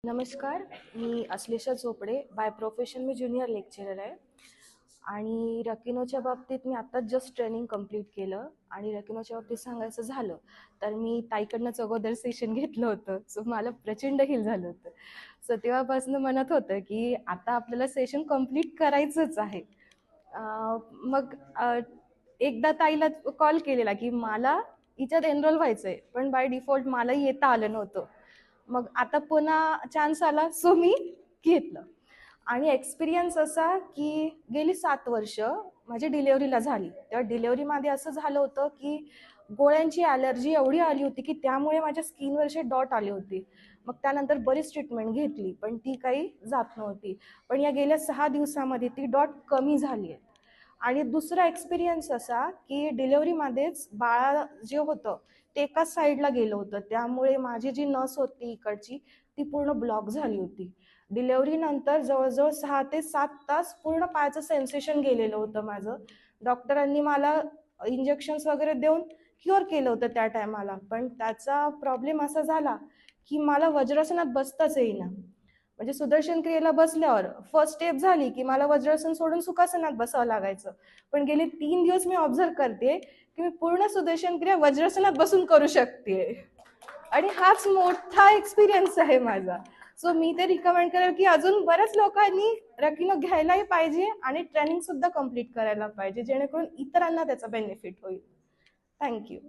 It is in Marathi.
नमस्कार, मी अश्लेषा चोपडे. बाय प्रोफेशन मी ज्युनियर लेक्चरर आहे आणि रकिनोच्या बाबतीत मी आत्ताच जस्ट ट्रेनिंग कंप्लीट केलं. आणि रकिनोच्या बाबतीत सांगायचं झालं तर मी ताईकडनंच अगोदर सेशन घेतलं होतं. सो मला प्रचंड हिल झालं होतं. सो तेव्हापासून म्हणत होतं की आता आपल्याला सेशन कंप्लीट करायचंच आहे. मग एकदा ताईला कॉल केलेला की मला हिच्यात एनरोल व्हायचंय, पण बाय डिफॉल्ट मलाही येता आलं नव्हतं. मग आता पुन्हा चान्स आला, सो मी घेतलं. आणि एक्सपिरियन्स असा की गेली 7 वर्ष माझी डिलेवरीला झाली. त्या डिलेवरीमध्ये असं झालं होतं की गोळ्यांची ॲलर्जी एवढी आली होती की त्यामुळे माझ्या स्किनवरचे डॉट आले होते. मग त्यानंतर बरीच ट्रीटमेंट घेतली, पण ती काही जात नव्हती. पण या गेल्या 6 दिवसामध्ये ती डॉट कमी झाली आहे. आणि दुसरा एक्सपिरियन्स असा की डिलेवरीमध्येच बाळा जे होतं ते एकाच साईडला गेलं होतं, त्यामुळे माझी जी नस होती इकडची ती पूर्ण ब्लॉक झाली होती. डिलेवरीनंतर जवळजवळ 6 ते 7 तास पूर्ण पायाचं सेन्सेशन गेलेलं होतं माझं. डॉक्टरांनी मला इंजेक्शन्स वगैरे देऊन क्युअर केलं होतं त्या टायमाला. पण त्याचा प्रॉब्लेम असा झाला की मला वज्रासनात बसताच येईना. म्हणजे सुदर्शन क्रियेला बसल्यावर फर्स्ट स्टेप झाली की मला वज्रासन सोडून सुखासनात बसावं लागायचं. पण गेले 3 दिवस मी ऑब्झर्व करते की मी पूर्ण सुदर्शन क्रिया वज्रासनात बसून करू शकते. आणि हाच मोठा एक्सपिरियन्स आहे माझा. सो मी ते रिकमेंड करेल की अजून बऱ्याच लोकांनी रकिनो घ्यायलाही पाहिजे आणि ट्रेनिंग सुद्धा कंप्लीट करायला पाहिजे, जेणेकरून इतरांना त्याचा बेनिफिट होईल. थँक्यू.